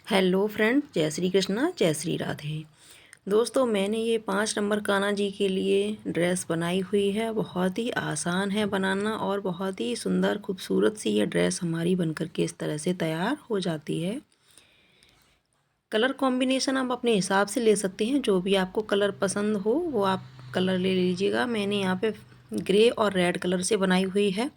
Hello friend, जय श्री कृष्णा, जय श्री राधे। दोस्तों, मैंने ये 5 नंबर कान्हा जी के लिए ड्रेस बनाई हुई है। बहुत ही आसान है बनाना और बहुत ही सुंदर खूबसूरत सी ये ड्रेस हमारी बनकर के इस तरह से तैयार हो जाती है। कलर कॉम्बिनेशन आप अपने हिसाब से ले सकते हैं, जो भी आपको कलर पसंद हो वो आप कलर ले लीजिएगा। मैंने यहाँ पे ग्रे और रेड कलर से बनाई हुई है।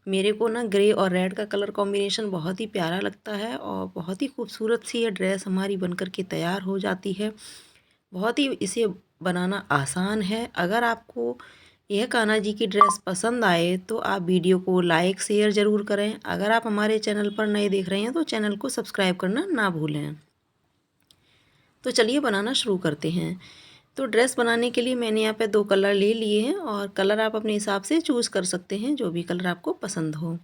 मेरे को ना ग्रे और रेड का कलर कॉम्बिनेशन बहुत ही प्यारा लगता है और बहुत ही खूबसूरत सी ये ड्रेस हमारी बनकर के तैयार हो जाती है। बहुत ही इसे बनाना आसान है। अगर आपको यह कान्हा जी की ड्रेस पसंद आए तो आप वीडियो को लाइक शेयर ज़रूर करें। अगर आप हमारे चैनल पर नए देख रहे हैं तो चैनल को सब्सक्राइब करना ना भूलें। तो चलिए बनाना शुरू करते हैं। तो ड्रेस बनाने के लिए मैंने यहाँ पे 2 कलर ले लिए हैं और कलर आप अपने हिसाब से चूज़ कर सकते हैं, जो भी कलर आपको पसंद हो।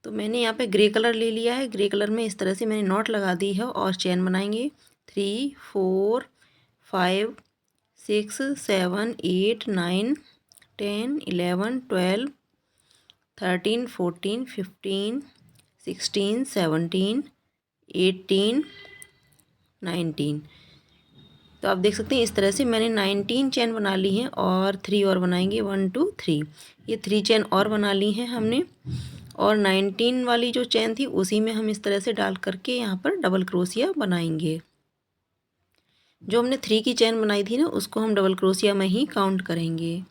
तो मैंने यहाँ पे ग्रे कलर ले लिया है। ग्रे कलर में इस तरह से मैंने नॉट लगा दी है और चेन बनाएंगे 3 4 5 6 7 8 9 10 11 12 13 14 15 16 17 18 19। तो आप देख सकते हैं इस तरह से मैंने 19 चेन बना ली हैं और 3 और बनाएंगे 1 2 3। ये 3 चेन और बना ली हैं हमने और 19 वाली जो चेन थी उसी में हम इस तरह से डाल करके यहाँ पर डबल क्रोशिया बनाएंगे। जो हमने 3 की चेन बनाई थी ना उसको हम डबल क्रोशिया में ही काउंट करेंगे।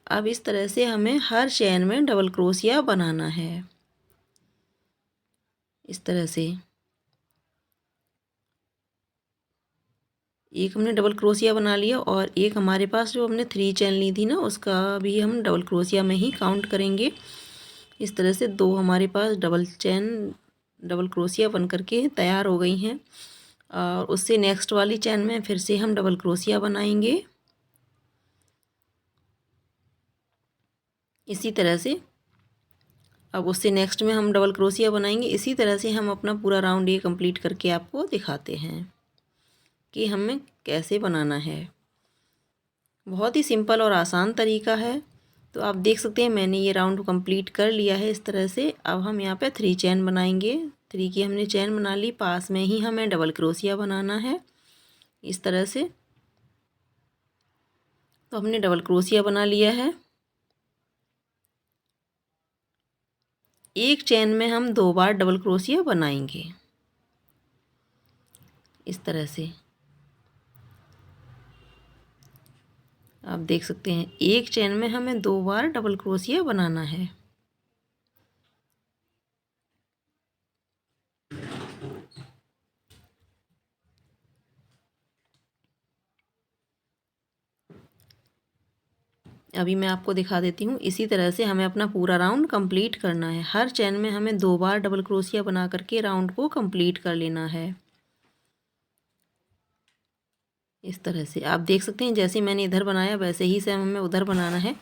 अब इस तरह से हमें हर चेन में डबल क्रोशिया बनाना है। इस तरह से एक हमने डबल क्रोशिया बना लिया और एक हमारे पास जो हमने 3 चेन ली थी ना उसका भी हम डबल क्रोशिया में ही काउंट करेंगे। इस तरह से 2 हमारे पास डबल क्रोशिया बन करके तैयार हो गई हैं और उससे नेक्स्ट वाली चेन में फिर से हम डबल क्रोशिया बनाएंगे। इसी तरह से अब उससे नेक्स्ट में हम डबल क्रोशिया बनाएंगे। इसी तरह से हम अपना पूरा राउंड ये कंप्लीट करके आपको दिखाते हैं कि हमें कैसे बनाना है। बहुत ही सिंपल और आसान तरीका है। तो आप देख सकते हैं मैंने ये राउंड कंप्लीट कर लिया है इस तरह से। अब हम यहाँ पे 3 चेन बनाएंगे। 3 की हमने चेन बना ली, पास में ही हमें डबल क्रोशिया बनाना है इस तरह से। तो हमने डबल क्रोशिया बना लिया है। एक चेन में हम 2 बार डबल क्रोशिया बनाएंगे इस तरह से। आप देख सकते हैं एक चेन में हमें 2 बार डबल क्रोशिया बनाना है। अभी मैं आपको दिखा देती हूँ। इसी तरह से हमें अपना पूरा राउंड कंप्लीट करना है। हर चेन में हमें 2 बार डबल क्रोशिया बना करके राउंड को कंप्लीट कर लेना है। इस तरह से आप देख सकते हैं जैसे मैंने इधर बनाया वैसे ही सेम हमें उधर बनाना है।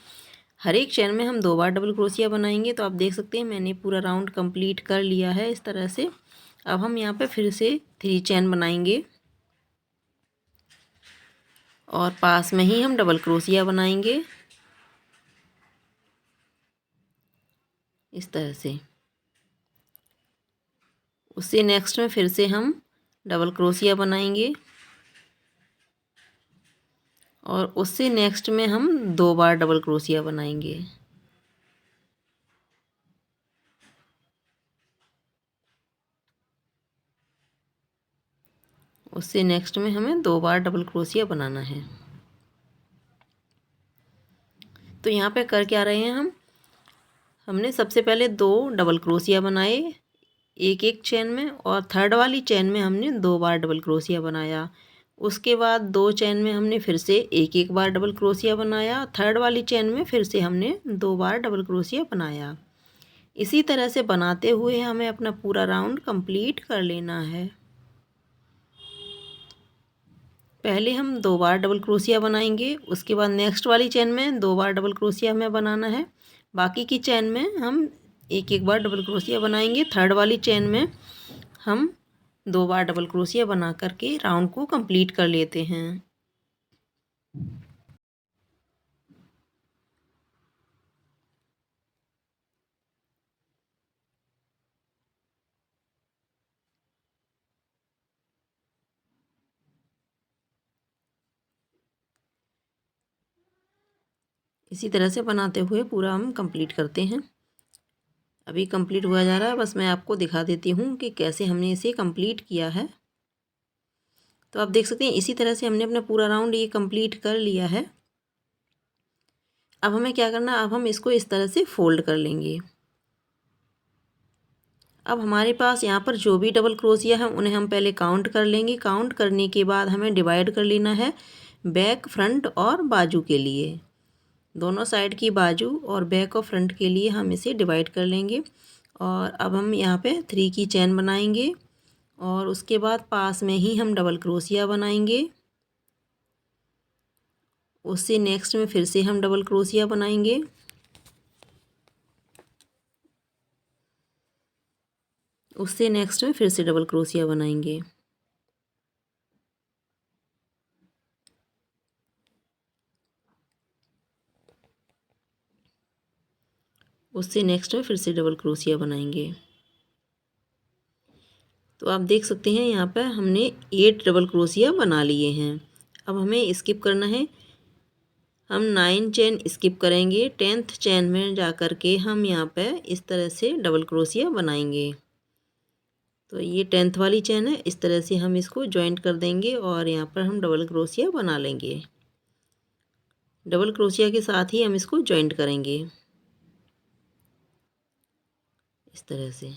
हर एक चेन में हम 2 बार डबल क्रोशिया बनाएंगे। तो आप देख सकते हैं मैंने पूरा राउंड कंप्लीट कर लिया है इस तरह से। अब हम यहाँ पे फिर से 3 चेन बनाएंगे और पास में ही हम डबल क्रोशिया बनाएंगे इस तरह से। उससे नेक्स्ट में फिर से हम डबल क्रोशिया बनाएंगे और उससे नेक्स्ट में हम 2 बार डबल क्रोशिया बनाएंगे। उससे नेक्स्ट में हमें 2 बार डबल क्रोशिया बनाना है। तो यहाँ पे कर क्या रहे हैं हमने सबसे पहले 2 डबल क्रोशिया बनाए एक एक चेन में और थर्ड वाली चेन में हमने 2 बार डबल क्रोशिया बनाया। उसके बाद 2 चेन में हमने फिर से एक एक बार डबल क्रोशिया बनाया। थर्ड वाली चेन में फिर से हमने 2 बार डबल क्रोशिया बनाया। इसी तरह से बनाते हुए हमें अपना पूरा राउंड कंप्लीट कर लेना है। पहले हम 2 बार डबल क्रोशिया बनाएंगे, उसके बाद नेक्स्ट वाली चेन में 2 बार डबल क्रोशिया हमें बनाना है। बाकी की चेन में हम एक एक बार डबल क्रोशिया बनाएंगे। थर्ड वाली चेन में हम 2 बार डबल क्रोशिया बना करके राउंड को कंप्लीट कर लेते हैं। इसी तरह से बनाते हुए पूरा हम कंप्लीट करते हैं। अभी कंप्लीट हुआ जा रहा है, बस मैं आपको दिखा देती हूँ कि कैसे हमने इसे कंप्लीट किया है। तो आप देख सकते हैं इसी तरह से हमने अपना पूरा राउंड ये कंप्लीट कर लिया है। अब हमें क्या करना है, अब हम इसको इस तरह से फोल्ड कर लेंगे। अब हमारे पास यहाँ पर जो भी डबल क्रोशिया है उन्हें हम पहले काउंट कर लेंगे। काउंट करने के बाद हमें डिवाइड कर लेना है बैक, फ्रंट और बाजू के लिए। दोनों साइड की बाजू और बैक और फ्रंट के लिए हम इसे डिवाइड कर लेंगे। और अब हम यहाँ पे 3 की चेन बनाएंगे और उसके बाद पास में ही हम डबल क्रोशिया बनाएंगे। उससे नेक्स्ट में फिर से हम डबल क्रोशिया बनाएंगे। उससे नेक्स्ट में फिर से डबल क्रोशिया बनाएंगे। उससे नेक्स्ट में फिर से डबल क्रोशिया बनाएंगे। तो आप देख सकते हैं यहाँ पर हमने 8 डबल क्रोशिया बना लिए हैं। अब हमें स्किप करना है। हम 9 चेन स्किप करेंगे। 10th चेन में जा कर के हम यहाँ पे इस तरह से डबल क्रोशिया बनाएंगे। तो ये 10th वाली चेन है, इस तरह से हम इसको जॉइंट कर देंगे और यहाँ पर हम डबल क्रोशिया बना लेंगे। डबल क्रोशिया के साथ ही हम इसको जॉइंट करेंगे इस तरह से।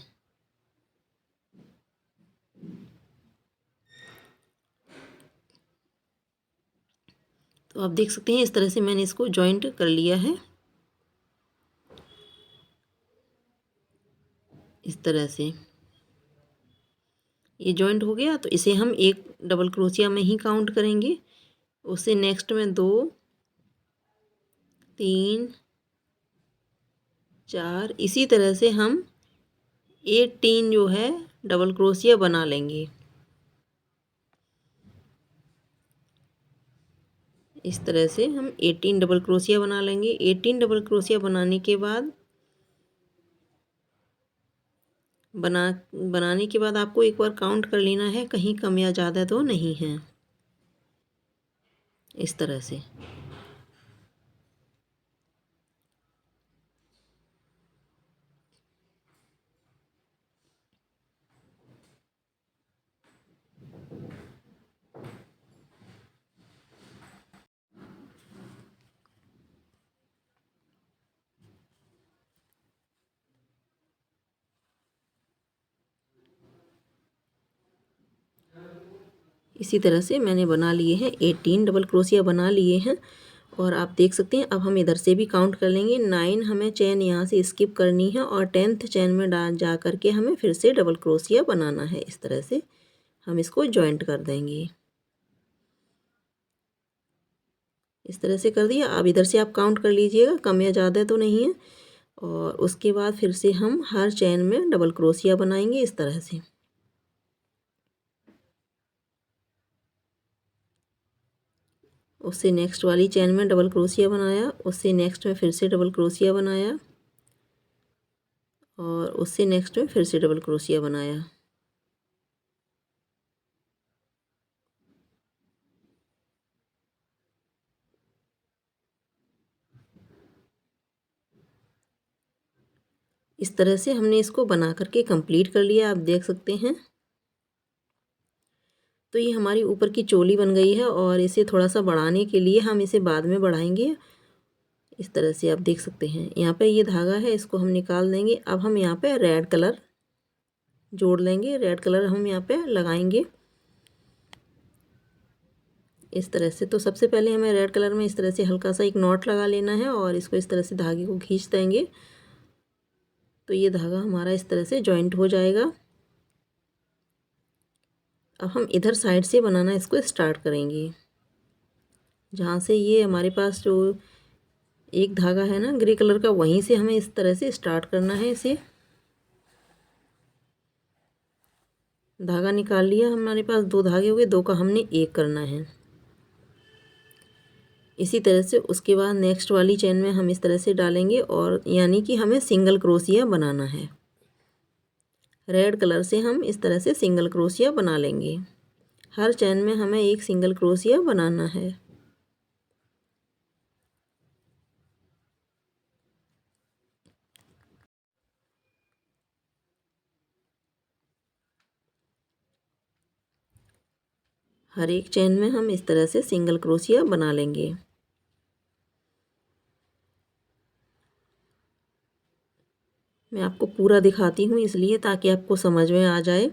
तो आप देख सकते हैं इस तरह से मैंने इसको जॉइंट कर लिया है। इस तरह से ये जॉइंट हो गया। तो इसे हम एक डबल क्रोशिया में ही काउंट करेंगे। उससे नेक्स्ट में 2, 3, 4 इसी तरह से हम 18 जो है डबल क्रोशिया बना लेंगे। इस तरह से हम 18 डबल क्रोशिया बना लेंगे। 18 डबल क्रोशिया बनाने के बाद बनाने के बाद आपको एक बार काउंट कर लेना है, कहीं कम या ज़्यादा तो नहीं है। इस तरह से इसी तरह से मैंने बना लिए हैं। 18 डबल क्रोशिया बना लिए हैं। और आप देख सकते हैं अब हम इधर से भी काउंट कर लेंगे। 9 हमें चेन यहाँ से स्किप करनी है और 10th चेन में जा कर के हमें फिर से डबल क्रोशिया बनाना है। इस तरह से हम इसको जॉइंट कर देंगे। इस तरह से कर दिया। अब इधर से आप काउंट कर लीजिएगा, कम या ज़्यादा तो नहीं है। और उसके बाद फिर से हम हर चेन में डबल क्रोशिया बनाएंगे इस तरह से। उससे नेक्स्ट वाली चेन में डबल क्रोशिया बनाया। उससे नेक्स्ट में फिर से डबल क्रोशिया बनाया और उससे नेक्स्ट में फिर से डबल क्रोशिया बनाया। इस तरह से हमने इसको बना करके कंप्लीट कर लिया। आप देख सकते हैं तो ये हमारी ऊपर की चोली बन गई है। और इसे थोड़ा सा बढ़ाने के लिए हम इसे बाद में बढ़ाएंगे। इस तरह से आप देख सकते हैं यहाँ पे ये धागा है, इसको हम निकाल देंगे। अब हम यहाँ पे रेड कलर जोड़ लेंगे। रेड कलर हम यहाँ पे लगाएंगे इस तरह से। तो सबसे पहले हमें रेड कलर में इस तरह से हल्का सा एक नॉट लगा लेना है और इसको इस तरह से धागे को खींच देंगे। तो ये धागा हमारा इस तरह से जॉइंट हो जाएगा। अब हम इधर साइड से बनाना इसको स्टार्ट करेंगे। जहाँ से ये हमारे पास जो एक धागा है ना ग्रे कलर का, वहीं से हमें इस तरह से स्टार्ट करना है। इसे धागा निकाल लिया, हमारे पास 2 धागे हो गए, 2 का हमने एक करना है। इसी तरह से उसके बाद नेक्स्ट वाली चेन में हम इस तरह से डालेंगे और यानी कि हमें सिंगल क्रोशिया बनाना है। रेड कलर से हम इस तरह से सिंगल क्रोशिया बना लेंगे। हर चेन में हमें एक सिंगल क्रोशिया बनाना है। हर एक चेन में हम इस तरह से सिंगल क्रोशिया बना लेंगे। मैं आपको पूरा दिखाती हूँ इसलिए ताकि आपको समझ में आ जाए।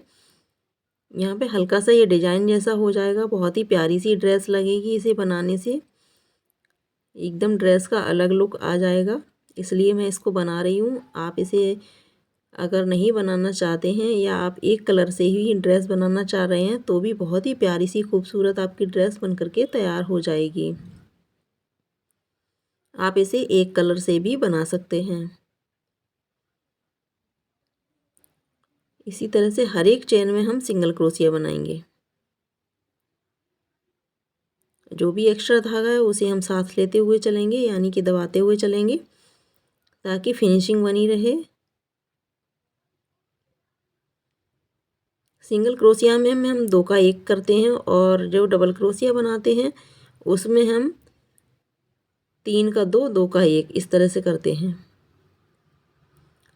यहाँ पे हल्का सा ये डिजाइन जैसा हो जाएगा, बहुत ही प्यारी सी ड्रेस लगेगी इसे बनाने से, एकदम ड्रेस का अलग लुक आ जाएगा, इसलिए मैं इसको बना रही हूँ। आप इसे अगर नहीं बनाना चाहते हैं या आप एक कलर से ही ड्रेस बनाना चाह रहे हैं तो भी बहुत ही प्यारी सी खूबसूरत आपकी ड्रेस बन करके तैयार हो जाएगी। आप इसे एक कलर से भी बना सकते हैं। इसी तरह से हर एक चेन में हम सिंगल क्रोशिया बनाएंगे। जो भी एक्स्ट्रा धागा है उसे हम साथ लेते हुए चलेंगे, यानी कि दबाते हुए चलेंगे ताकि फिनिशिंग बनी रहे। सिंगल क्रोशिया में हम 2 का 1 करते हैं और जो डबल क्रोशिया बनाते हैं उसमें हम 3 का 2, 2 का 1 इस तरह से करते हैं।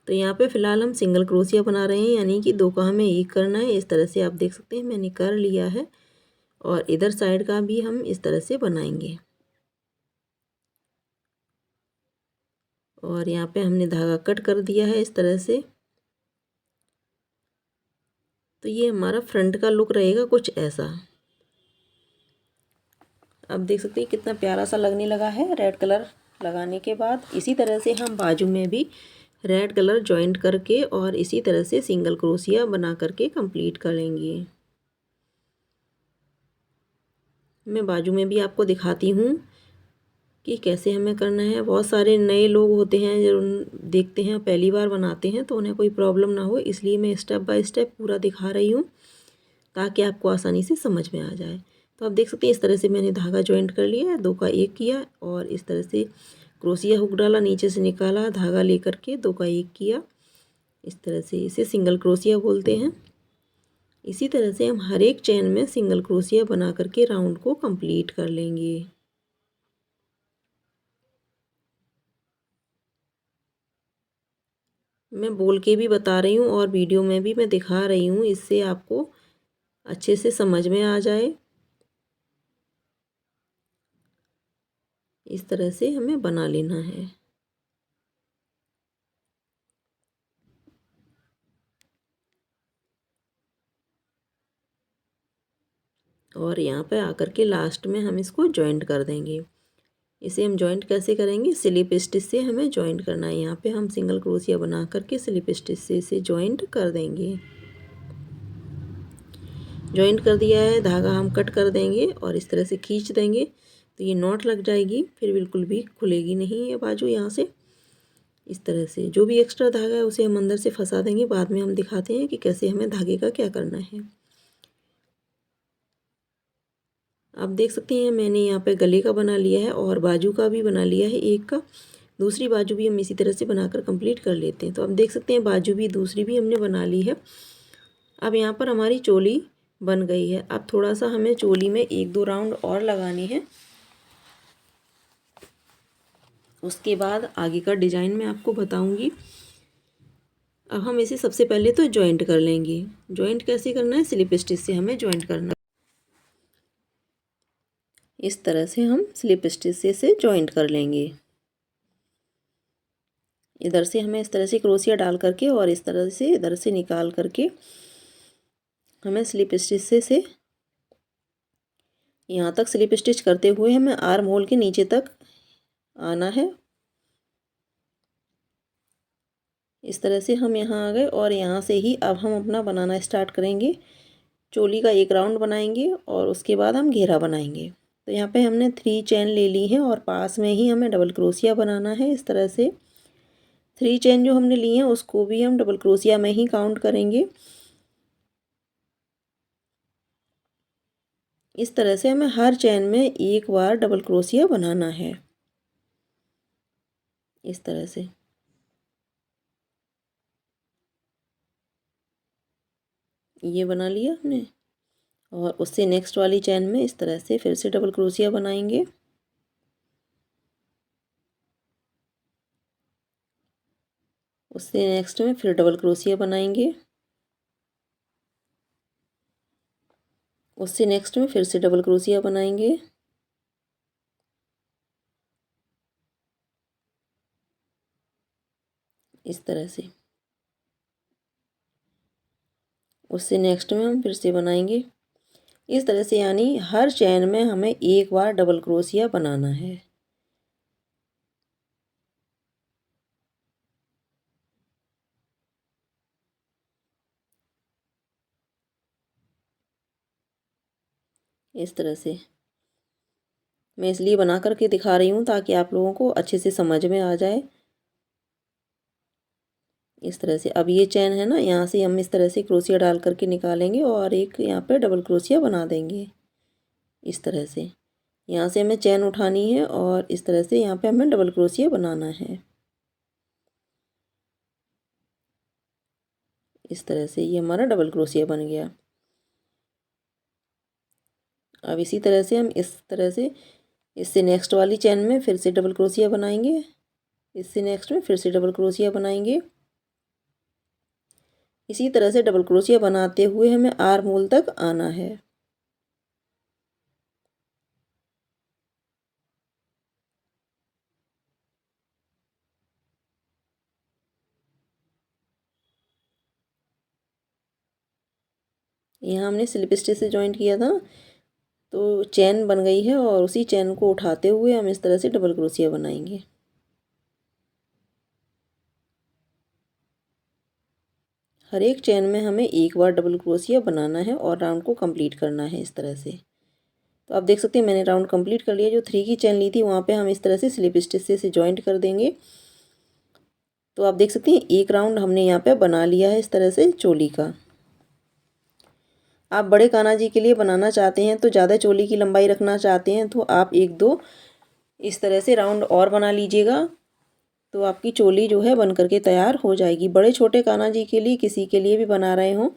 तो यहाँ पे फ़िलहाल हम सिंगल क्रोशिया बना रहे हैं, यानी कि 2 का हमें 1 करना है। इस तरह से आप देख सकते हैं मैंने कर लिया है और इधर साइड का भी हम इस तरह से बनाएंगे। और यहाँ पे हमने धागा कट कर दिया है इस तरह से। तो ये हमारा फ्रंट का लुक रहेगा कुछ ऐसा। अब देख सकते हैं कितना प्यारा सा लगने लगा है रेड कलर लगाने के बाद। इसी तरह से हम बाजू में भी रेड कलर जॉइंट करके और इसी तरह से सिंगल क्रोशिया बना करके कंप्लीट कर लेंगे। मैं बाजू में भी आपको दिखाती हूँ कि कैसे हमें करना है। बहुत सारे नए लोग होते हैं जो देखते हैं पहली बार बनाते हैं तो उन्हें कोई प्रॉब्लम ना हो, इसलिए मैं स्टेप बाय स्टेप पूरा दिखा रही हूँ ताकि आपको आसानी से समझ में आ जाए। तो आप देख सकते हैं इस तरह से मैंने धागा जॉइंट कर लिया है, 2 का 1 किया और इस तरह से क्रोशिया हुक डाला, नीचे से निकाला, धागा लेकर के 2 का 1 किया। इस तरह से इसे सिंगल क्रोशिया बोलते हैं। इसी तरह से हम हर एक चेन में सिंगल क्रोशिया बना करके राउंड को कंप्लीट कर लेंगे। मैं बोल के भी बता रही हूँ और वीडियो में भी मैं दिखा रही हूँ, इससे आपको अच्छे से समझ में आ जाए। इस तरह से हमें बना लेना है। और यहाँ पे आकर के लास्ट में हम इसको जॉइंट कर देंगे। इसे हम जॉइंट कैसे करेंगे, स्लिप स्टिच से हमें जॉइंट करना है। यहाँ पे हम सिंगल क्रोशिया बना करके स्लिप स्टिच से इसे जॉइंट कर देंगे। जॉइंट कर दिया है, धागा हम कट कर देंगे और इस तरह से खींच देंगे तो ये नॉट लग जाएगी, फिर बिल्कुल भी खुलेगी नहीं ये बाजू। यहाँ से इस तरह से जो भी एक्स्ट्रा धागा है उसे हम अंदर से फंसा देंगे। बाद में हम दिखाते हैं कि कैसे हमें धागे का क्या करना है। आप देख सकते हैं मैंने यहाँ पे गले का बना लिया है और बाजू का भी बना लिया है एक का। दूसरी बाजू भी हम इसी तरह से बनाकर कंप्लीट कर लेते हैं। तो आप देख सकते हैं बाजू भी दूसरी भी हमने बना ली है। अब यहाँ पर हमारी चोली बन गई है। अब थोड़ा सा हमें चोली में 1-2 राउंड और लगाने हैं। उसके बाद आगे का डिजाइन मैं आपको बताऊंगी। अब हम इसे सबसे पहले तो जॉइंट कर लेंगे। जॉइंट कैसे करना है, स्लिप स्टिच से हमें जॉइंट करना है। इस तरह से हम स्लिप स्टिच से इसे जॉइंट कर लेंगे। इधर से हमें इस तरह से क्रोशिया डाल करके और इस तरह से इधर से निकाल करके हमें स्लिप स्टिच से यहाँ तक स्लिप स्टिच करते हुए हमें आर्म होल के नीचे तक आना है। इस तरह से हम यहाँ आ गए और यहाँ से ही अब हम अपना बनाना स्टार्ट करेंगे। चोली का एक राउंड बनाएंगे और उसके बाद हम घेरा बनाएंगे। तो यहाँ पे हमने 3 चेन ले ली है और पास में ही हमें डबल क्रोशिया बनाना है। इस तरह से 3 चेन जो हमने ली हैं उसको भी हम डबल क्रोशिया में ही काउंट करेंगे। इस तरह से हमें हर चेन में एक बार डबल क्रोशिया बनाना है। इस तरह से ये बना लिया हमने और उससे नेक्स्ट वाली चेन में इस तरह से फिर से डबल क्रोशिया बनाएंगे। उससे नेक्स्ट में फिर डबल क्रोशिया बनाएंगे। उससे नेक्स्ट में फिर से डबल क्रोशिया बनाएंगे। इस तरह से। उससे नेक्स्ट में हम फिर से बनाएंगे इस तरह से, यानी हर चेन में हमें एक बार डबल क्रोशिया बनाना है। इस तरह से मैं इसलिए बना करके दिखा रही हूँ ताकि आप लोगों को अच्छे से समझ में आ जाए। इस तरह से अब ये चैन है ना, यहाँ से हम इस तरह से क्रोशिया डाल करके निकालेंगे और एक यहाँ पे डबल क्रोशिया बना देंगे। इस तरह से यहाँ से हमें चैन उठानी है और इस तरह से यहाँ पे हमें डबल क्रोशिया बनाना है। इस तरह से ये हमारा डबल क्रोशिया बन गया। अब इसी तरह से हम इस तरह से इससे नेक्स्ट वाली चैन में फिर से डबल क्रोशिया बनाएंगे। इससे नेक्स्ट में फिर से डबल क्रोशिया बनाएंगे। इसी तरह से डबल क्रोशिया बनाते हुए हमें आर्म होल तक आना है। यहाँ हमने स्लिप स्टिच से जॉइंट किया था तो चैन बन गई है और उसी चैन को उठाते हुए हम इस तरह से डबल क्रोशिया बनाएंगे। हर एक चैन में हमें एक बार डबल क्रोशिया बनाना है और राउंड को कंप्लीट करना है इस तरह से। तो आप देख सकते हैं मैंने राउंड कंप्लीट कर लिया। जो 3 की चैन ली थी वहाँ पे हम इस तरह से स्लिप स्टिच से जॉइंट कर देंगे। तो आप देख सकते हैं एक राउंड हमने यहाँ पे बना लिया है इस तरह से चोली का। आप बड़े कान्हा जी के लिए बनाना चाहते हैं तो ज़्यादा चोली की लंबाई रखना चाहते हैं तो आप 1-2 इस तरह से राउंड और बना लीजिएगा, तो आपकी चोली जो है बन करके तैयार हो जाएगी। बड़े छोटे कान्हा जी के लिए किसी के लिए भी बना रहे हों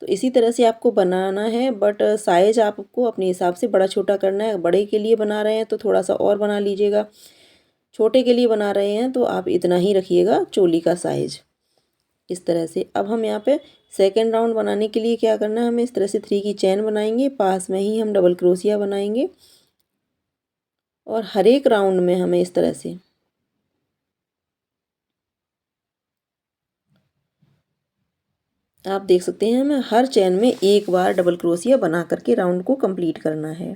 तो इसी तरह से आपको बनाना है, बट साइज आपको अपने हिसाब से बड़ा छोटा करना है। बड़े के लिए बना रहे हैं तो थोड़ा सा और बना लीजिएगा, छोटे के लिए बना रहे हैं तो आप इतना ही रखिएगा चोली का साइज। इस तरह से अब हम यहाँ पे सेकेंड राउंड बनाने के लिए क्या करना है, हमें इस तरह से 3 की चैन बनाएंगे, पास में ही हम डबल क्रोशिया बनाएंगे और हर एक राउंड में हमें इस तरह से आप देख सकते हैं हमें हर चैन में एक बार डबल क्रोशिया बना करके राउंड को कंप्लीट करना है।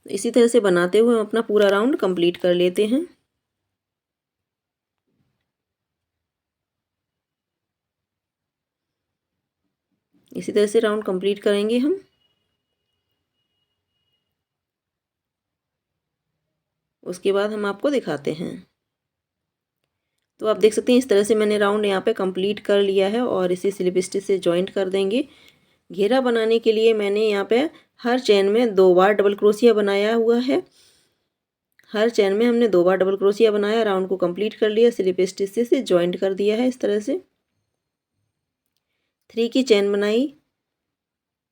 इसी तरह से बनाते हुए हम अपना पूरा राउंड कंप्लीट कर लेते हैं। इसी तरह से राउंड कंप्लीट करेंगे हम। उसके बाद हम आपको दिखाते हैं। तो आप देख सकते हैं इस तरह से मैंने राउंड यहाँ पे कंप्लीट कर लिया है और इसी स्लिप स्टिच से जॉइंट कर देंगे। घेरा बनाने के लिए मैंने यहाँ पे हर चैन में 2 बार डबल क्रोशिया बनाया हुआ है। हर चैन में हमने 2 बार डबल क्रोशिया बनाया, राउंड को कंप्लीट कर लिया, स्लिप स्टिच से जॉइंट कर दिया है। इस तरह से 3 की चैन बनाई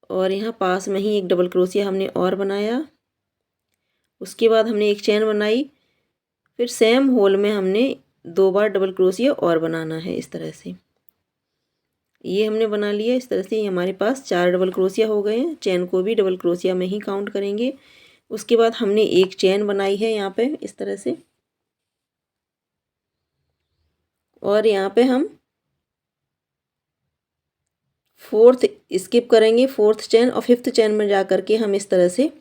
और यहाँ पास में ही एक डबल क्रोशिया हमने और बनाया। उसके बाद हमने एक चैन बनाई, फिर सेम होल में हमने 2 बार डबल क्रोशिया और बनाना है। इस तरह से ये हमने बना लिया। इस तरह से ये हमारे पास 4 डबल क्रोशिया हो गए हैं। चैन को भी डबल क्रोशिया में ही काउंट करेंगे। उसके बाद हमने एक चैन बनाई है यहाँ पे इस तरह से, और यहाँ पे हम 4th स्किप करेंगे, 4th चैन और 5th चैन में जा करके हम इस तरह से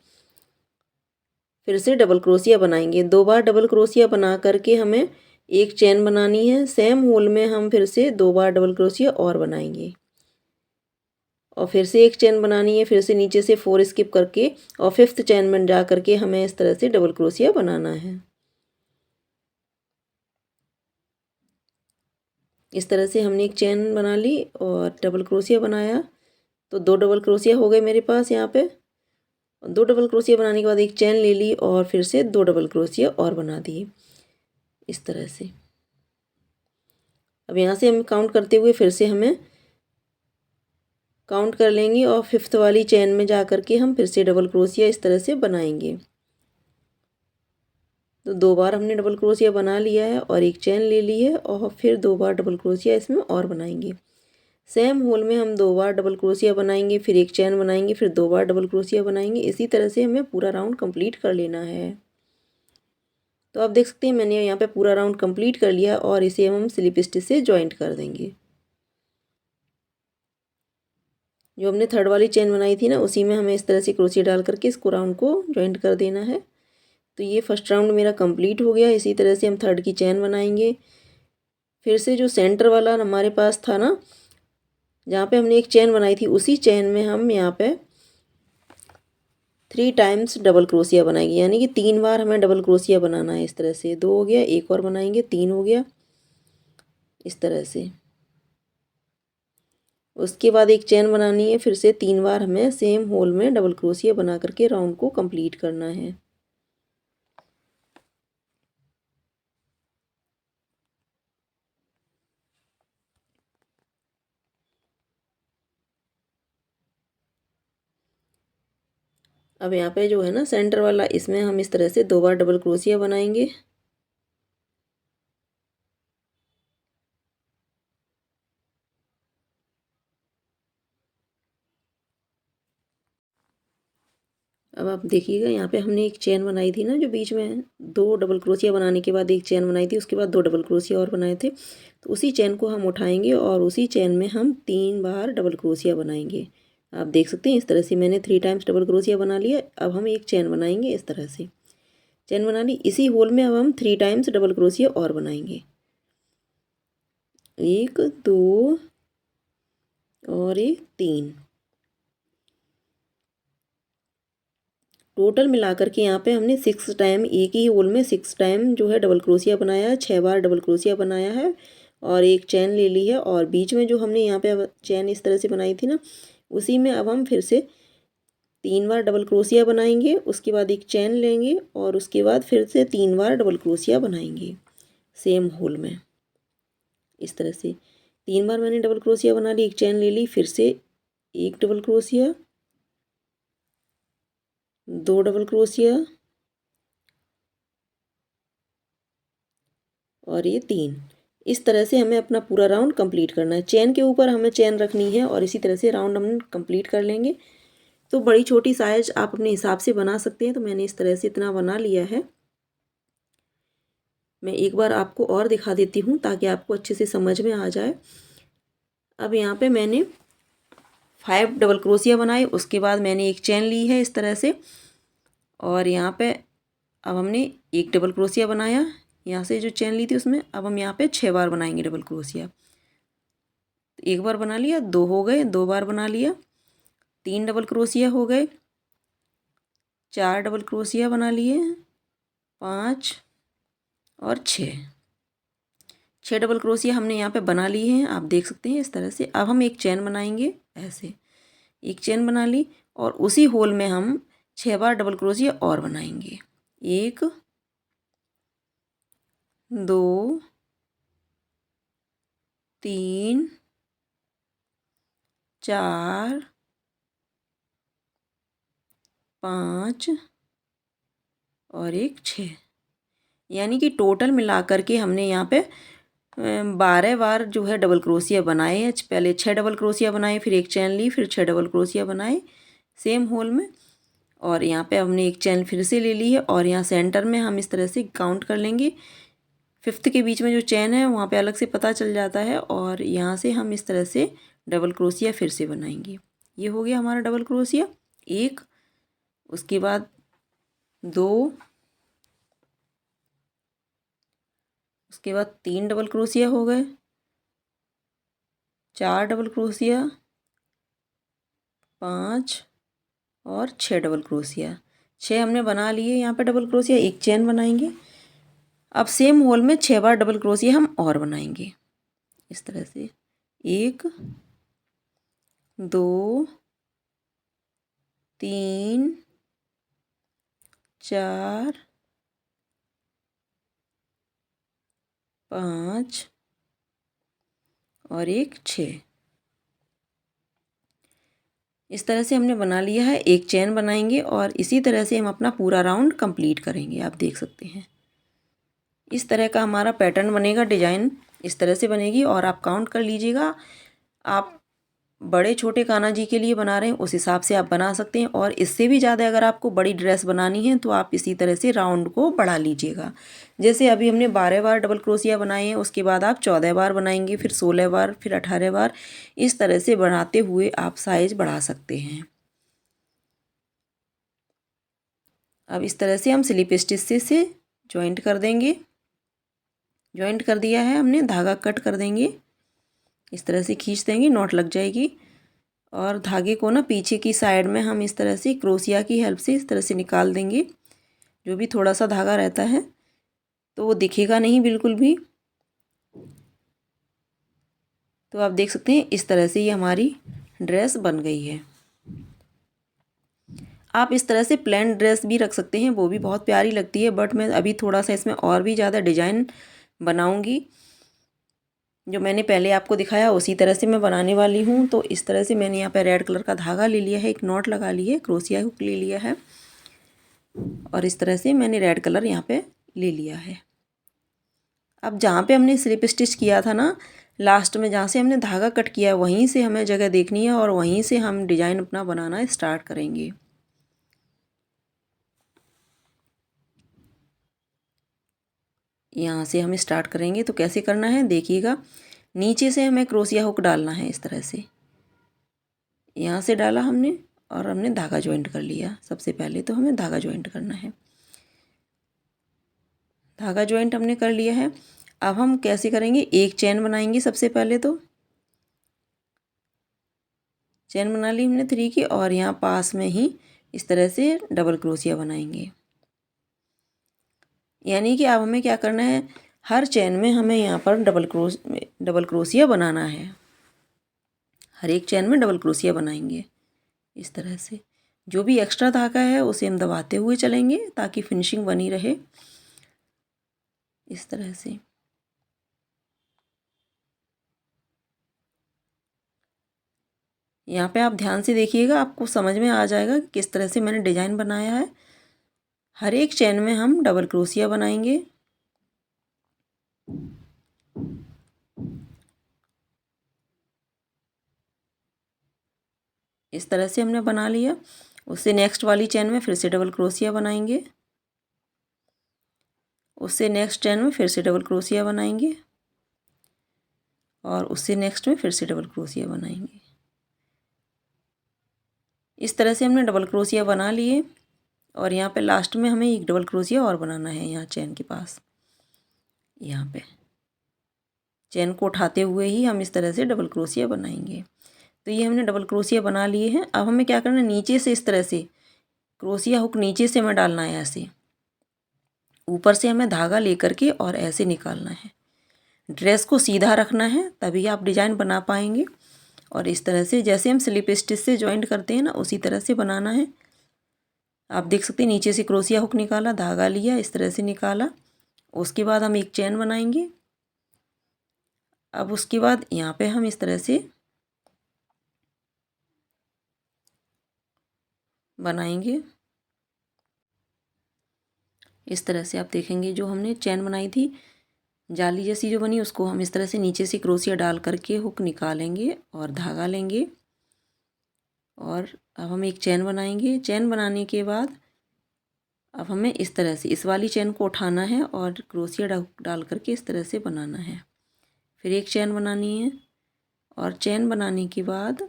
फिर से डबल क्रोशिया बनाएंगे। 2 बार डबल क्रोशिया बना करके हमें एक चैन बनानी है। सेम होल में हम फिर से 2 बार डबल क्रोशिया और बनाएंगे और फिर से एक चैन बनानी है। फिर से नीचे से 4 स्किप करके और 5th चैन में जा करके हमें इस तरह से डबल क्रोशिया बनाना है। इस तरह से हमने एक चैन बना ली और डबल क्रोशिया बनाया, तो 2 डबल क्रोशिया हो गए मेरे पास यहाँ पे। 2 डबल क्रोशिया बनाने के बाद एक चैन ले ली और फिर से 2 डबल क्रोशिया और बना दिए इस तरह से। अब यहाँ से हम काउंट करते हुए फिर से हमें काउंट कर लेंगे और 5th वाली चैन में जा कर के हम फिर से डबल क्रोशिया इस तरह से बनाएंगे। तो 2 बार हमने डबल क्रोशिया बना लिया है और एक चेन ले ली है और फिर 2 बार डबल क्रोशिया इसमें और बनाएंगे। सेम होल में हम 2 बार डबल क्रोशिया बनाएंगे, फिर एक चेन बनाएंगे, फिर 2 बार डबल क्रोशिया बनाएंगे। इसी तरह से हमें पूरा राउंड कंप्लीट कर लेना है। तो आप देख सकते हैं मैंने यहाँ पे पूरा राउंड कंप्लीट कर लिया और इसे हम स्लिप स्टिच से जॉइंट कर देंगे। जो हमने थर्ड वाली चेन बनाई थी ना, उसी में हमें इस तरह से क्रोशिया डाल करके इसको राउंड को जॉइंट कर देना है। तो ये फर्स्ट राउंड मेरा कंप्लीट हो गया। इसी तरह से हम थर्ड की चेन बनाएंगे। फिर से जो सेंटर वाला हमारे पास था ना, जहाँ पे हमने एक चेन बनाई थी, उसी चेन में हम यहाँ पे 3 टाइम्स डबल क्रोशिया बनाएंगे, यानी कि 3 बार हमें डबल क्रोशिया बनाना है। इस तरह से 2 हो गया, एक और बनाएंगे, 3 हो गया इस तरह से। उसके बाद एक चेन बनानी है, फिर से 3 बार हमें सेम होल में डबल क्रोशिया बना करके राउंड को कंप्लीट करना है। अब यहाँ पे जो है ना सेंटर वाला, इसमें हम इस तरह से 2 बार डबल क्रोशिया बनाएंगे। अब आप देखिएगा यहाँ पे हमने एक चेन बनाई थी ना, जो बीच में 2 डबल क्रोशिया बनाने के बाद एक चेन बनाई थी, उसके बाद 2 डबल क्रोशिया और बनाए थे। तो उसी चेन को हम उठाएंगे और उसी चेन में हम 3 बार डबल क्रोशिया बनाएंगे। आप देख सकते हैं इस तरह से मैंने 3 टाइम्स डबल क्रोशिया बना लिया। अब हम एक चेन बनाएंगे इस तरह से। चेन बना ली, इसी होल में अब हम 3 टाइम्स डबल क्रोशिया और बनाएंगे। 1 2 और ये 3। टोटल मिलाकर के यहाँ पे हमने 6 टाइम, एक ही होल में 6 टाइम जो है डबल क्रोशिया बनाया है, 6 बार डबल क्रोशिया बनाया है और एक चेन ले ली है। और बीच में जो हमने यहाँ पे चेन इस तरह से बनाई थी ना, उसी में अब हम फिर से 3 बार डबल क्रोशिया बनाएंगे। उसके बाद एक चेन लेंगे और उसके बाद फिर से 3 बार डबल क्रोशिया बनाएंगे सेम होल में। इस तरह से 3 बार मैंने डबल क्रोशिया बना ली, एक चेन ले ली, फिर से एक डबल क्रोशिया, 2 डबल क्रोशिया और ये 3। इस तरह से हमें अपना पूरा राउंड कंप्लीट करना है। चेन के ऊपर हमें चेन रखनी है और इसी तरह से राउंड हम कंप्लीट कर लेंगे। तो बड़ी छोटी साइज आप अपने हिसाब से बना सकते हैं। तो मैंने इस तरह से इतना बना लिया है। मैं एक बार आपको और दिखा देती हूँ ताकि आपको अच्छे से समझ में आ जाए। अब यहाँ पे मैंने 5 डबल क्रोशिया बनाए, उसके बाद मैंने एक चेन ली है इस तरह से और यहाँ पे अब हमने एक डबल क्रोशिया बनाया। यहाँ से जो चेन ली थी उसमें अब हम यहाँ पे 6 बार बनाएंगे डबल क्रोशिया। एक बार बना लिया, 2 हो गए, 2 बार बना लिया, 3 डबल क्रोशिया हो गए, 4 डबल क्रोशिया बना लिए, 5 और 6 डबल क्रोशिया हमने यहाँ पे बना लिए हैं। आप देख सकते हैं इस तरह से। अब हम एक चेन बनाएंगे ऐसे। एक चेन बना ली और उसी होल में हम 6 बार डबल क्रोशिया और बनाएंगे। 1 2 3 4 5 और एक 6, यानी कि टोटल मिलाकर के हमने यहाँ पे 12 बार जो है डबल क्रोशिया बनाए हैं। पहले 6 डबल क्रोशिया बनाए, फिर एक चेन ली, फिर 6 डबल क्रोशिया बनाए सेम होल में। और यहाँ पे हमने एक चेन फिर से ले ली है और यहाँ सेंटर में हम इस तरह से काउंट कर लेंगे। 5th के बीच में जो चेन है वहाँ पे अलग से पता चल जाता है और यहाँ से हम इस तरह से डबल क्रोशिया फिर से बनाएंगे। ये हो गया हमारा डबल क्रोशिया एक। उसके बाद 2, उसके बाद 3 डबल क्रोशिया हो गए, 4 डबल क्रोशिया, 5 और 6 डबल क्रोशिया। 6 हमने बना लिए यहाँ पे डबल क्रोशिया, एक चेन बनाएंगे। अब सेम होल में 6 बार डबल क्रोशिया हम और बनाएंगे इस तरह से। 1 2 3 4 5 और एक 6। इस तरह से हमने बना लिया है। एक चेन बनाएंगे और इसी तरह से हम अपना पूरा राउंड कंप्लीट करेंगे। आप देख सकते हैं इस तरह का हमारा पैटर्न बनेगा, डिजाइन इस तरह से बनेगी। और आप काउंट कर लीजिएगा, आप बड़े छोटे कान्हा जी के लिए बना रहे हैं उस हिसाब से आप बना सकते हैं। और इससे भी ज़्यादा अगर आपको बड़ी ड्रेस बनानी है तो आप इसी तरह से राउंड को बढ़ा लीजिएगा। जैसे अभी हमने 12 बार डबल क्रोशिया बनाए हैं, उसके बाद आप 14 बार बनाएंगे, फिर 16 बार, फिर 18 बार। इस तरह से बनाते हुए आप साइज बढ़ा सकते हैं। अब इस तरह से हम स्लिप स्टिच से जॉइंट कर देंगे। जॉइंट कर दिया है हमने, धागा कट कर देंगे, इस तरह से खींच देंगे, नॉट लग जाएगी। और धागे को ना पीछे की साइड में हम इस तरह से क्रोशिया की हेल्प से इस तरह से निकाल देंगे। जो भी थोड़ा सा धागा रहता है तो वो दिखेगा नहीं बिल्कुल भी। तो आप देख सकते हैं इस तरह से ये हमारी ड्रेस बन गई है। आप इस तरह से प्लेन ड्रेस भी रख सकते हैं, वो भी बहुत प्यारी लगती है। बट मैं अभी थोड़ा सा इसमें और भी ज़्यादा डिजाइन बनाऊंगी। जो मैंने पहले आपको दिखाया उसी तरह से मैं बनाने वाली हूँ। तो इस तरह से मैंने यहाँ पे रेड कलर का धागा ले लिया है, एक नॉट लगा ली है, क्रोशिया हुक ले लिया है, और इस तरह से मैंने रेड कलर यहाँ पे ले लिया है। अब जहाँ पे हमने स्लिप स्टिच किया था ना, लास्ट में जहाँ से हमने धागा कट किया वहीं से हमें जगह देखनी है और वहीं से हम डिजाइन अपना बनाना स्टार्ट करेंगे। यहाँ से हम स्टार्ट करेंगे। तो कैसे करना है देखिएगा, नीचे से हमें क्रोशिया हुक डालना है इस तरह से। यहाँ से डाला हमने और हमने धागा ज्वाइंट कर लिया। सबसे पहले तो हमें धागा ज्वाइंट करना है। धागा ज्वाइंट हमने कर लिया है। अब हम कैसे करेंगे, एक चेन बनाएंगे सबसे पहले। तो चेन बना ली हमने 3 की, और यहाँ पास में ही इस तरह से डबल क्रोशिया बनाएंगे। यानी कि अब हमें क्या करना है, हर चेन में हमें यहाँ पर डबल क्रोशिया बनाना है। हर एक चेन में डबल क्रोशिया बनाएंगे इस तरह से। जो भी एक्स्ट्रा धागा है उसे हम दबाते हुए चलेंगे ताकि फिनिशिंग बनी रहे इस तरह से। यहाँ पे आप ध्यान से देखिएगा, आपको समझ में आ जाएगा कि किस तरह से मैंने डिजाइन बनाया है। हर एक चेन में हम डबल क्रोशिया बनाएंगे। इस तरह से हमने बना लिया। उससे नेक्स्ट वाली चेन में फिर से डबल क्रोशिया बनाएंगे। उससे नेक्स्ट चेन में फिर से डबल क्रोशिया बनाएंगे, और उससे नेक्स्ट में फिर से डबल क्रोशिया बनाएंगे। इस तरह से हमने डबल क्रोशिया बना लिए। और यहाँ पे लास्ट में हमें एक डबल क्रोशिया और बनाना है, यहाँ चेन के पास। यहाँ पे चेन को उठाते हुए ही हम इस तरह से डबल क्रोशिया बनाएंगे। तो ये हमने डबल क्रोशिया बना लिए हैं। अब हमें क्या करना है, नीचे से इस तरह से क्रोशिया हुक नीचे से हमें डालना है, ऐसे ऊपर से हमें धागा लेकर के और ऐसे निकालना है। ड्रेस को सीधा रखना है, तभी आप डिजाइन बना पाएंगे। और इस तरह से जैसे हम स्लिप स्टिच से ज्वाइंट करते हैं ना, उसी तरह से बनाना है। आप देख सकते हैं नीचे से क्रोशिया हुक निकाला, धागा लिया, इस तरह से निकाला। उसके बाद हम एक चेन बनाएंगे। अब उसके बाद यहाँ पे हम इस तरह से बनाएंगे। इस तरह से आप देखेंगे जो हमने चेन बनाई थी जाली जैसी जो बनी, उसको हम इस तरह से नीचे से क्रोशिया डाल करके हुक निकालेंगे और धागा लेंगे। और अब हम एक चेन बनाएंगे। चेन बनाने के बाद अब हमें इस तरह से इस वाली चेन को उठाना है और क्रोशिया डाल करके इस तरह से बनाना है। फिर एक चेन बनानी है, और चेन बनाने के बाद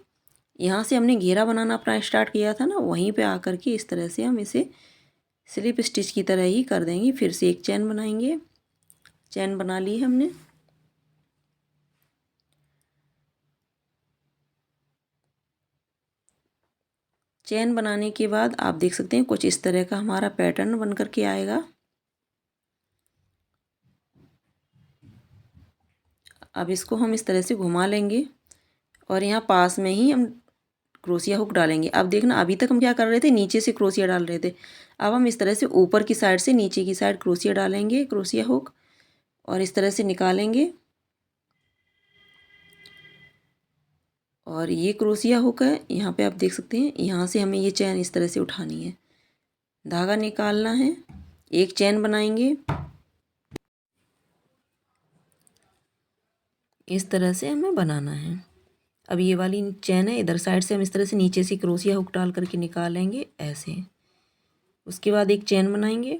यहाँ से हमने घेरा बनाना अपना स्टार्ट किया था ना, वहीं पे आकर के इस तरह से हम इसे स्लिप स्टिच की तरह ही कर देंगे। फिर से एक चेन बनाएंगे। चेन बना ली हमने। चेन बनाने के बाद आप देख सकते हैं कुछ इस तरह का हमारा पैटर्न बन कर के आएगा। अब इसको हम इस तरह से घुमा लेंगे और यहाँ पास में ही हम क्रोशिया हुक डालेंगे। अब देखना, अभी तक हम क्या कर रहे थे, नीचे से क्रोशिया डाल रहे थे। अब हम इस तरह से ऊपर की साइड से नीचे की साइड क्रोशिया डालेंगे, क्रोशिया हुक, और इस तरह से निकालेंगे। और ये क्रोशिया हुक है, यहाँ पे आप देख सकते हैं। यहाँ से हमें ये चैन इस तरह से उठानी है, धागा निकालना है, एक चैन बनाएंगे। इस तरह से हमें बनाना है। अब ये वाली चैन है, इधर साइड से हम इस तरह से नीचे से क्रोशिया हुक डाल करके निकालेंगे ऐसे। उसके बाद एक चैन बनाएंगे,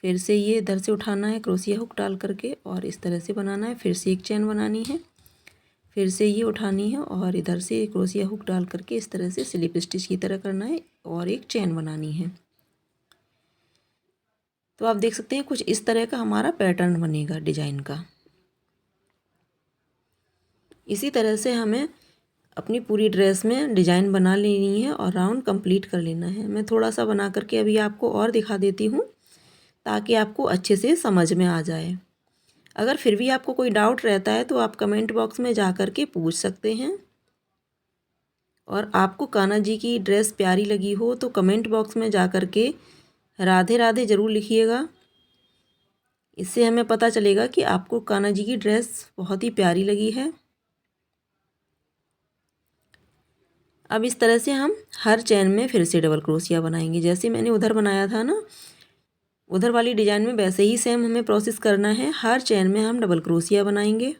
फिर से ये इधर से उठाना है क्रोशिया हुक डाल करके और इस तरह से बनाना है। फिर से एक चैन बनानी है, फिर से ये उठानी है और इधर से क्रोशिया हुक डाल करके इस तरह से स्लिप स्टिच की तरह करना है और एक चैन बनानी है। तो आप देख सकते हैं कुछ इस तरह का हमारा पैटर्न बनेगा डिजाइन का। इसी तरह से हमें अपनी पूरी ड्रेस में डिजाइन बना लेनी है और राउंड कंप्लीट कर लेना है। मैं थोड़ा सा बना करके अभी आपको और दिखा देती हूँ ताकि आपको अच्छे से समझ में आ जाए। अगर फिर भी आपको कोई डाउट रहता है तो आप कमेंट बॉक्स में जा कर के पूछ सकते हैं। और आपको कान्हा जी की ड्रेस प्यारी लगी हो तो कमेंट बॉक्स में जा कर के राधे राधे ज़रूर लिखिएगा। इससे हमें पता चलेगा कि आपको कान्हा जी की ड्रेस बहुत ही प्यारी लगी है। अब इस तरह से हम हर चैन में फिर से डबल क्रोशिया बनाएंगे। जैसे मैंने उधर बनाया था ना, उधर वाली डिजाइन में वैसे ही सेम हमें प्रोसेस करना है। हर चैन में हम डबल क्रोशिया बनाएंगे।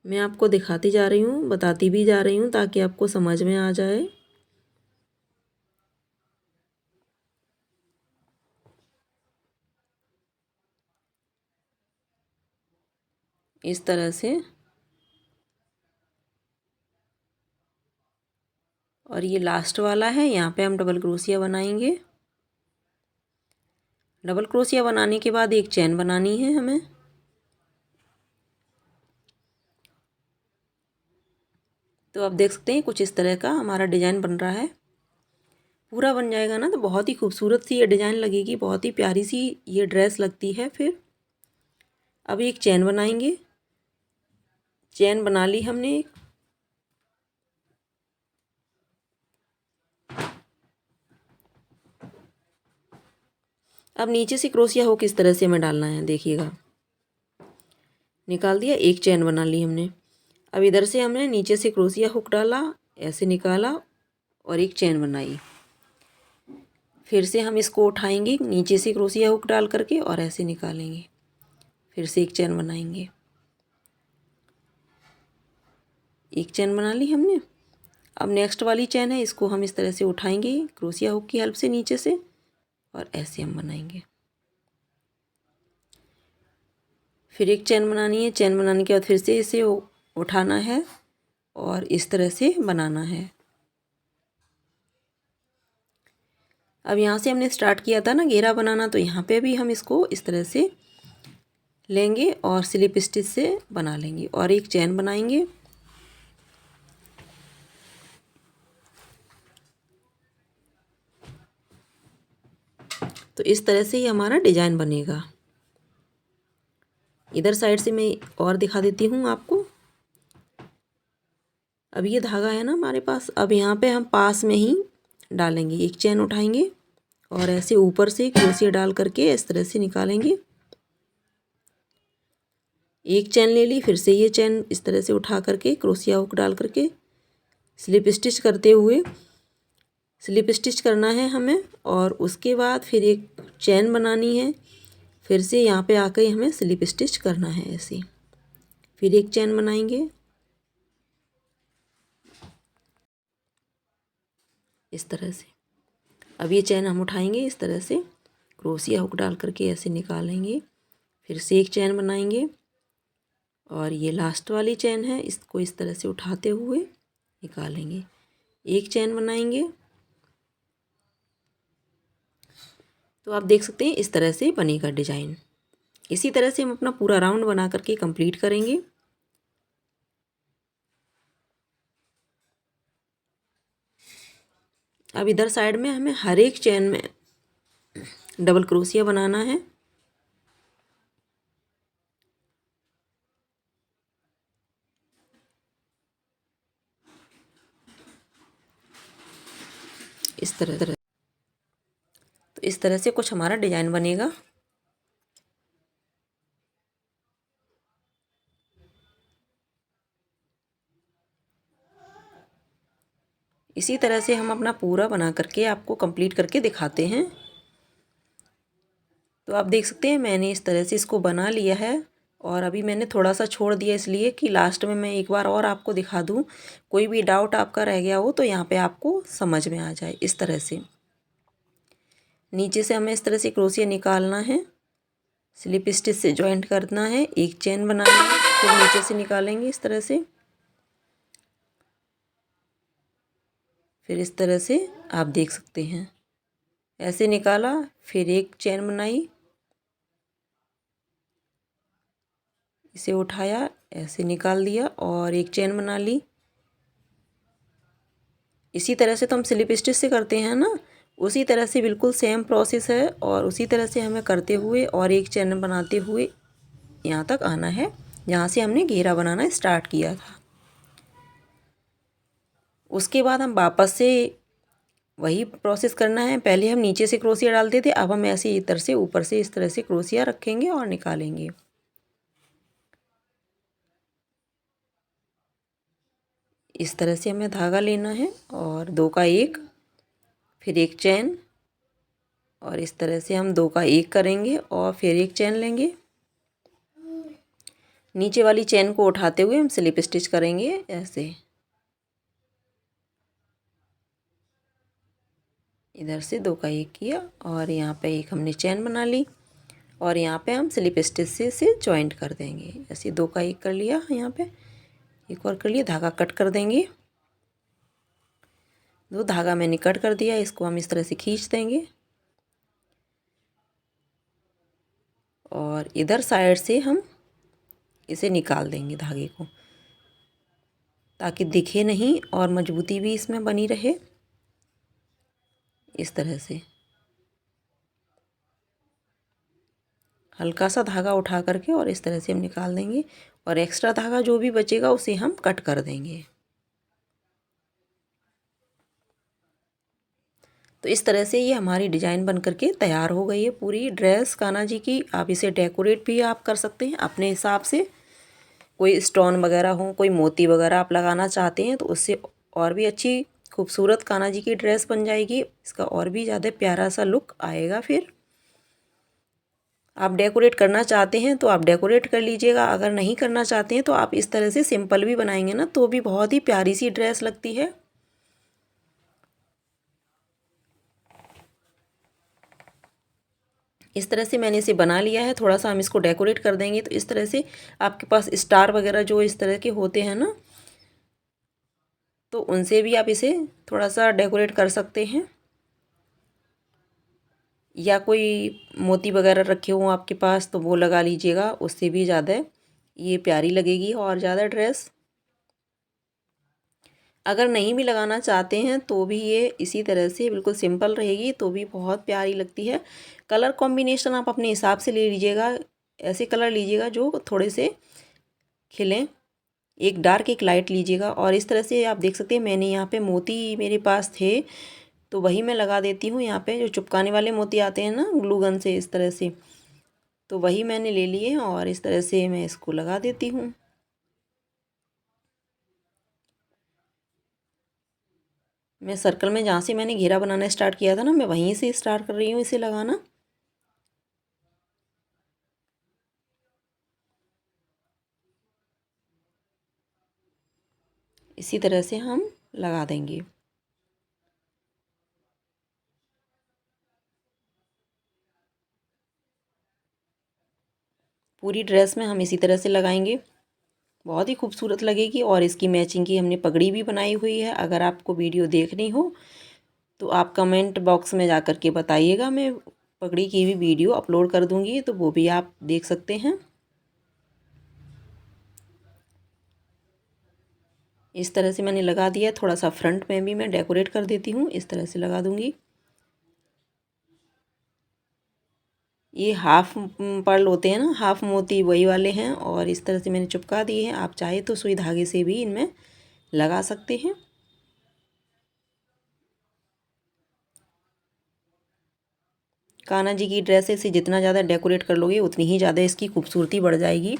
मैं आपको दिखाती जा रही हूँ, बताती भी जा रही हूँ ताकि आपको समझ में आ जाए। इस तरह से। और ये लास्ट वाला है, यहाँ पे हम डबल क्रोशिया बनाएंगे। डबल क्रोशिया बनाने के बाद एक चैन बनानी है हमें। तो आप देख सकते हैं कुछ इस तरह का हमारा डिजाइन बन रहा है। पूरा बन जाएगा ना तो बहुत ही खूबसूरत सी ये डिजाइन लगेगी, बहुत ही प्यारी सी ये ड्रेस लगती है। फिर अब एक चैन बनाएंगे। चैन बना ली हमने एक। अब नीचे से क्रोशिया हुक इस तरह से हमें डालना है, देखिएगा। निकाल दिया, एक चैन बना ली हमने। अब इधर से हमने नीचे से क्रोशिया हुक डाला, ऐसे निकाला और एक चैन बनाई। फिर से हम इसको उठाएंगे नीचे से क्रोशिया हुक डाल करके और ऐसे निकालेंगे। फिर से एक चैन बनाएंगे, एक चैन बना ली हमने। अब नेक्स्ट वाली चैन है, इसको हम इस तरह से उठाएंगे क्रोशिया हुक की हेल्प से नीचे से और ऐसे हम बनाएंगे। फिर एक चैन बनानी है। चैन बनाने के बाद फिर से इसे उठाना है और इस तरह से बनाना है। अब यहाँ से हमने स्टार्ट किया था ना घेरा बनाना, तो यहाँ पे भी हम इसको इस तरह से लेंगे और स्लिप स्टिच से बना लेंगे और एक चैन बनाएंगे। तो इस तरह से ही हमारा डिजाइन बनेगा। इधर साइड से मैं और दिखा देती हूँ आपको। अब ये धागा है ना हमारे पास, अब यहाँ पे हम पास में ही डालेंगे। एक चैन उठाएंगे और ऐसे ऊपर से क्रोशिया डाल करके इस तरह से निकालेंगे। एक चैन ले ली, फिर से ये चैन इस तरह से उठा करके क्रोशिया हुक डाल करके स्लिप स्टिच करते हुए स्लिप स्टिच करना है हमें। और उसके बाद फिर एक चैन बनानी है। फिर से यहाँ पे आकर हमें स्लिप स्टिच करना है ऐसे। फिर एक चैन बनाएंगे इस तरह से। अब ये चैन हम उठाएंगे इस तरह से, क्रोशिया हुक डाल करके ऐसे निकालेंगे। फिर से एक चैन बनाएंगे और ये लास्ट वाली चैन है, इसको इस तरह से उठाते हुए निकालेंगे। एक चैन बनाएंगे। तो आप देख सकते हैं इस तरह से बनेगा डिजाइन। इसी तरह से हम अपना पूरा राउंड बना करके कंप्लीट करेंगे। अब इधर साइड में हमें हर एक चैन में डबल क्रोशिया बनाना है। इस तरह तो इस तरह से कुछ हमारा डिजाइन बनेगा। इसी तरह से हम अपना पूरा बना करके आपको कंप्लीट करके दिखाते हैं। तो आप देख सकते हैं मैंने इस तरह से इसको बना लिया है और अभी मैंने थोड़ा सा छोड़ दिया इसलिए कि लास्ट में मैं एक बार और आपको दिखा दूँ, कोई भी डाउट आपका रह गया हो तो यहाँ पे आपको समझ में आ जाए। इस तरह से नीचे से हमें इस तरह से क्रोशिया निकालना है, स्लिप स्टिच से जॉइंट करना है, एक चेन बनाना है, फिर नीचे से निकालेंगे इस तरह से। फिर इस तरह से आप देख सकते हैं ऐसे निकाला, फिर एक चेन बनाई, इसे उठाया, ऐसे निकाल दिया और एक चेन बना ली। इसी तरह से तो हम स्लिप स्टिच से करते हैं ना, उसी तरह से बिल्कुल सेम प्रोसेस है और उसी तरह से हमें करते हुए और एक चेन बनाते हुए यहाँ तक आना है जहाँ से हमने घेरा बनाना स्टार्ट किया था। उसके बाद हम वापस से वही प्रोसेस करना है। पहले हम नीचे से क्रोशिया डालते थे, अब हम ऐसे इधर से ऊपर से इस तरह से क्रोशिया रखेंगे और निकालेंगे। इस तरह से हमें धागा लेना है और 2 का 1, फिर एक चेन और इस तरह से हम 2 का 1 करेंगे और फिर एक चेन लेंगे। नीचे वाली चेन को उठाते हुए हम स्लिप स्टिच करेंगे ऐसे। इधर से 2 का 1 किया और यहाँ पे एक हमने चेन बना ली और यहाँ पे हम स्लिप स्टिच से इसे जॉइंट कर देंगे। ऐसे 2 का 1 कर लिया, यहाँ पे एक और कर लिया, धागा कट कर देंगे। दो धागा मैंने कट कर दिया, इसको हम इस तरह से खींच देंगे और इधर साइड से हम इसे निकाल देंगे धागे को, ताकि दिखे नहीं और मजबूती भी इसमें बनी रहे। इस तरह से हल्का सा धागा उठा करके और इस तरह से हम निकाल देंगे और एक्स्ट्रा धागा जो भी बचेगा उसे हम कट कर देंगे। तो इस तरह से ये हमारी डिज़ाइन बन करके तैयार हो गई है पूरी ड्रेस कान्हा जी की। आप इसे डेकोरेट भी आप कर सकते हैं अपने हिसाब से। कोई स्टोन वगैरह हो, कोई मोती वगैरह आप लगाना चाहते हैं तो उससे और भी अच्छी खूबसूरत कान्हा जी की ड्रेस बन जाएगी। इसका और भी ज़्यादा प्यारा सा लुक आएगा। फिर आप डेकोरेट करना चाहते हैं तो आप डेकोरेट कर लीजिएगा, अगर नहीं करना चाहते हैं तो आप इस तरह से सिंपल भी बनाएंगे ना तो भी बहुत ही प्यारी सी ड्रेस लगती है। इस तरह से मैंने इसे बना लिया है। थोड़ा सा हम इसको डेकोरेट कर देंगे तो इस तरह से आपके पास स्टार वगैरह जो इस तरह के होते हैं ना, तो उनसे भी आप इसे थोड़ा सा डेकोरेट कर सकते हैं, या कोई मोती वगैरह रखे हों आपके पास तो वो लगा लीजिएगा, उससे भी ज़्यादा ये प्यारी लगेगी और ज़्यादा ड्रेस। अगर नहीं भी लगाना चाहते हैं तो भी ये इसी तरह से बिल्कुल सिंपल रहेगी तो भी बहुत प्यारी लगती है। कलर कॉम्बिनेशन आप अपने हिसाब से ले लीजिएगा, ऐसे कलर लीजिएगा जो थोड़े से खिलें, एक डार्क एक लाइट लीजिएगा। और इस तरह से आप देख सकते हैं मैंने यहाँ पे मोती मेरे पास थे तो वही मैं लगा देती हूँ। यहाँ पे जो चिपकाने वाले मोती आते हैं ना ग्लू गन से, इस तरह से, तो वही मैंने ले लिए और इस तरह से मैं इसको लगा देती हूँ। मैं सर्कल में जहाँ से मैंने घेरा बनाना स्टार्ट किया था ना, मैं वहीं से स्टार्ट कर रही हूँ इसे लगाना। इसी तरह से हम लगा देंगे। पूरी ड्रेस में हम इसी तरह से लगाएंगे, बहुत ही खूबसूरत लगेगी। और इसकी मैचिंग की हमने पगड़ी भी बनाई हुई है। अगर आपको वीडियो देखनी हो तो आप कमेंट बॉक्स में जा कर के बताइएगा, मैं पगड़ी की भी वीडियो अपलोड कर दूंगी तो वो भी आप देख सकते हैं। इस तरह से मैंने लगा दिया। थोड़ा सा फ्रंट में भी मैं डेकोरेट कर देती हूँ, इस तरह से लगा दूंगी। ये हाफ पर्ल होते हैं ना, हाफ मोती, वही वाले हैं और इस तरह से मैंने चिपका दिए हैं। आप चाहे तो सुई धागे से भी इनमें लगा सकते हैं। कान्हा जी की ड्रेस से जितना ज़्यादा डेकोरेट कर लोगे उतनी ही ज़्यादा इसकी खूबसूरती बढ़ जाएगी।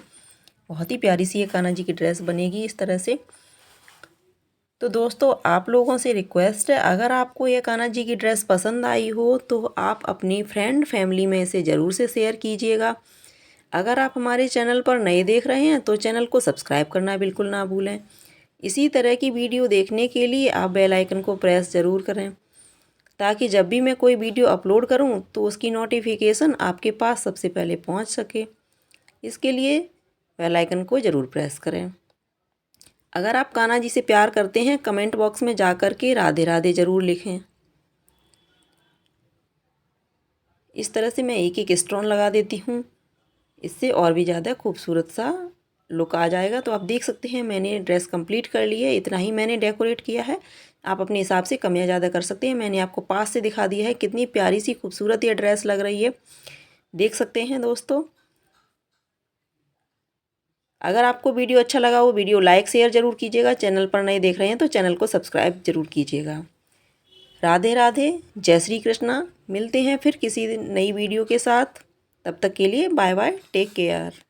बहुत ही प्यारी सी ये कान्हा जी की ड्रेस बनेगी इस तरह से। तो दोस्तों आप लोगों से रिक्वेस्ट है, अगर आपको ये कान्हा जी की ड्रेस पसंद आई हो तो आप अपनी फ्रेंड फैमिली में इसे ज़रूर से शेयर कीजिएगा। अगर आप हमारे चैनल पर नए देख रहे हैं तो चैनल को सब्सक्राइब करना बिल्कुल ना भूलें। इसी तरह की वीडियो देखने के लिए आप बेल आइकन को प्रेस ज़रूर करें, ताकि जब भी मैं कोई वीडियो अपलोड करूं तो उसकी नोटिफिकेशन आपके पास सबसे पहले पहुंच सके। इसके लिए बेल आइकन को ज़रूर प्रेस करें। अगर आप कान्हा जी से प्यार करते हैं, कमेंट बॉक्स में जा कर के राधे राधे ज़रूर लिखें। इस तरह से मैं एक एक स्टोन लगा देती हूँ, इससे और भी ज़्यादा खूबसूरत सा लुक आ जाएगा। तो आप देख सकते हैं मैंने ड्रेस कंप्लीट कर ली है, इतना ही मैंने डेकोरेट किया है। आप अपने हिसाब से कम या ज़्यादा कर सकते हैं। मैंने आपको पास से दिखा दिया है कितनी प्यारी सी खूबसूरत ये ड्रेस लग रही है, देख सकते हैं दोस्तों। अगर आपको वीडियो अच्छा लगा हो वीडियो लाइक शेयर ज़रूर कीजिएगा। चैनल पर नए देख रहे हैं तो चैनल को सब्सक्राइब ज़रूर कीजिएगा। राधे राधे, जय श्री कृष्णा। मिलते हैं फिर किसी नई वीडियो के साथ। तब तक के लिए बाय बाय, टेक केयर।